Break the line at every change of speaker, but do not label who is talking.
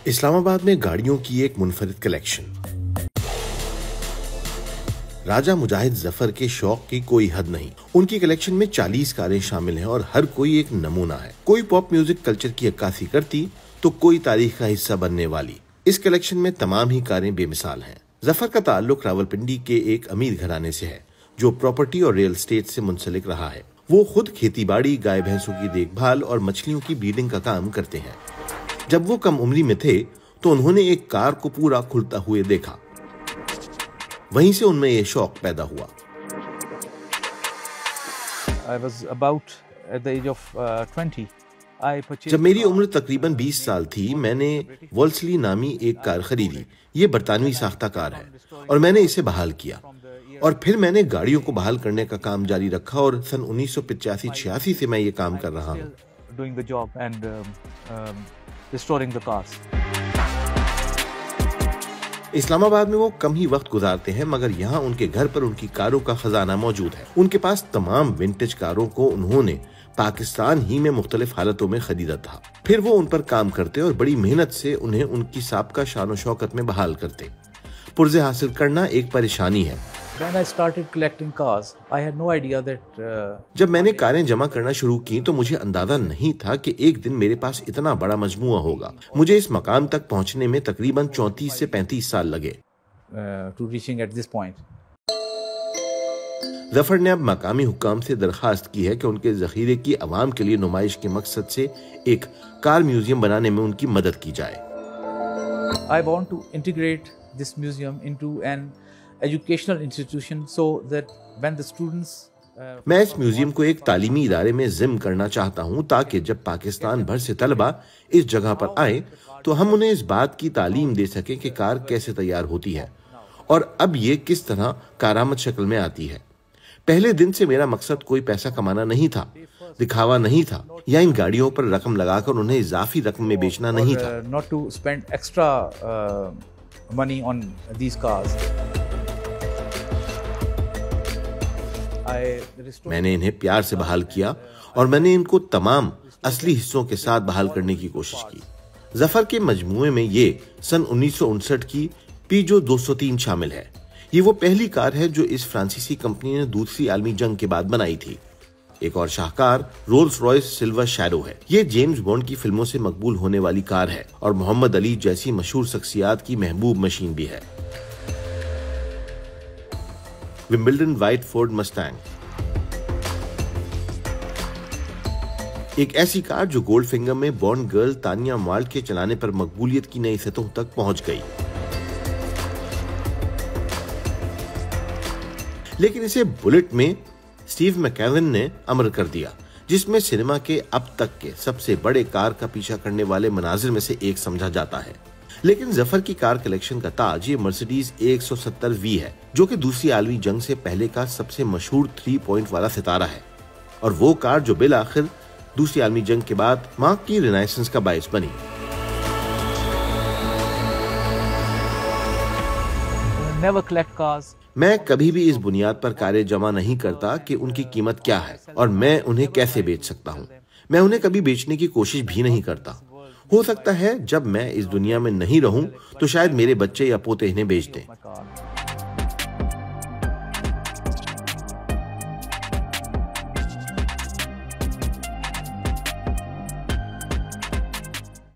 اسلام آباد میں گاڑیوں کی ایک منفرد کلیکشن۔ راجہ مجاہد ظفر کے شوق کی کوئی حد نہیں۔ ان کی کلیکشن میں 40 کاریں شامل ہیں اور ہر کوئی ایک نمونہ ہے۔ کوئی پاپ میوزک کلچر کی عکاسی کرتی تو کوئی تاریخ کا حصہ بننے والی۔ اس کلیکشن میں تمام ہی کاریں بے مثال ہیں۔ ظفر کا تعلق راولپنڈی کے ایک امیر گھرانے سے ہے جو پراپرٹی اور ریل اسٹیٹ سے منسلک رہا ہے۔ وہ خود کھیتی باڑی، گائے بھینسوں کی دیکھ بھال اور مچھلیوں کی بریڈنگ کا کام کرتے ہیں۔ جب وہ کم عمری میں تھے تو انہوں نے ایک کار کو پورا کھلتا ہوئے دیکھا، وہیں سے ان میں یہ شوق پیدا ہوا۔ جب میری عمر تقریباً 20 سال تھی، میں نے وولسلی نامی ایک کار خریدی۔ یہ برطانوی ساختہ کار ہے اور میں نے اسے بحال کیا، اور پھر میں نے گاڑیوں کو بحال کرنے کا کام جاری رکھا، اور سن 1985-86 سے میں یہ کام کر رہا ہوں۔ اسلام آباد میں وہ کم ہی وقت گزارتے ہیں، مگر یہاں ان کے گھر پر ان کی کاروں کا خزانہ موجود ہے۔ ان کے پاس تمام ونٹیج کاروں کو انہوں نے پاکستان ہی میں مختلف حالتوں میں خریدا تھا، پھر وہ ان پر کام کرتے اور بڑی محنت سے انہیں ان کی سابقہ شان و شوکت میں بحال کرتے۔ پرزے حاصل کرنا ایک پریشانی ہے۔ جب میں نے کاریں جمع کرنا شروع کی تو مجھے اندازہ نہیں تھا کہ ایک دن میرے پاس اتنا بڑا مجموعہ ہوگا۔ مجھے اس مقام تک پہنچنے میں تقریباً 34 سے 35 سال لگے۔ ظفر نے اب مقامی حکام سے درخواست کی ہے کہ ان کے ذخیرے کی عوام کے لیے نمائش کے مقصد سے ایک کار میوزیم بنانے میں ان کی مدد کی جائے۔
I want to integrate this museum into an educational institution so that when the students
میں اس میوزیم کو ایک تعلیمی ادارے میں ضم کرنا چاہتا ہوں تاکہ جب پاکستان بھر سے طلبہ اس جگہ پر آئیں تو ہم انہیں اس بات کی تعلیم دے سکیں کہ کار کیسے تیار ہوتی ہے اور اب یہ کس طرح کارآمد شکل میں آتی ہے۔ پہلے دن سے میرا مقصد کوئی پیسہ کمانا نہیں تھا، دکھاوا نہیں تھا، یا ان گاڑیوں پر رقم لگا کر انہیں اضافی رقم میں بیچنا نہیں تھا۔
not to spend extra money on these cars.
میں نے انہیں پیار سے بحال کیا اور میں نے ان کو تمام اصلی حصوں کے ساتھ بحال کرنے کی کوشش کی۔ ظفر کے مجموعے میں یہ سن 1959 کی پیجو 203 شامل ہے۔ یہ وہ پہلی کار ہے جو اس فرانسیسی کمپنی نے دوسری عالمی جنگ کے بعد بنائی تھی۔ ایک اور شاہکار رولز رائس سلور شیڈو ہے۔ یہ جیمز بانڈ کی فلموں سے مقبول ہونے والی کار ہے اور محمد علی جیسی مشہور شخصیات کی محبوب مشین بھی ہے۔ ومبلڈن وائٹ فورڈ مسٹینگ، ایک ایسی کار جو گولڈ فنگر میں بانڈ گرل تانیا مالٹ کے چلانے پر مقبولیت کی نئی سطحوں تک پہنچ گئی، لیکن اسے بلٹ میں اسٹیو میکیون نے امر کر دیا، جس میں سینما کے اب تک کے سب سے بڑے کار کا پیچھا کرنے والے مناظر میں سے ایک سمجھا جاتا ہے۔ لیکن ظفر کی کار کلیکشن کا تاج یہ مرسیڈیز 170 ہے، جو کہ دوسری عالمی جنگ سے پہلے کا سب سے مشہور 3 پوائنٹ والا ستارہ ہے، اور وہ کار جو بالآخر دوسری عالمی جنگ کے بعد مارک کی رینیسنس کا باعث بنی۔
Never collect cars.
میں کبھی بھی اس بنیاد پر کاریں جمع نہیں کرتا کہ ان کی قیمت کیا ہے اور میں انہیں کیسے بیچ سکتا ہوں۔ میں انہیں کبھی بیچنے کی کوشش بھی نہیں کرتا۔ ہو سکتا ہے جب میں اس دنیا میں نہیں رہوں تو شاید میرے بچے یا پوتے انہیں بیچ دیں۔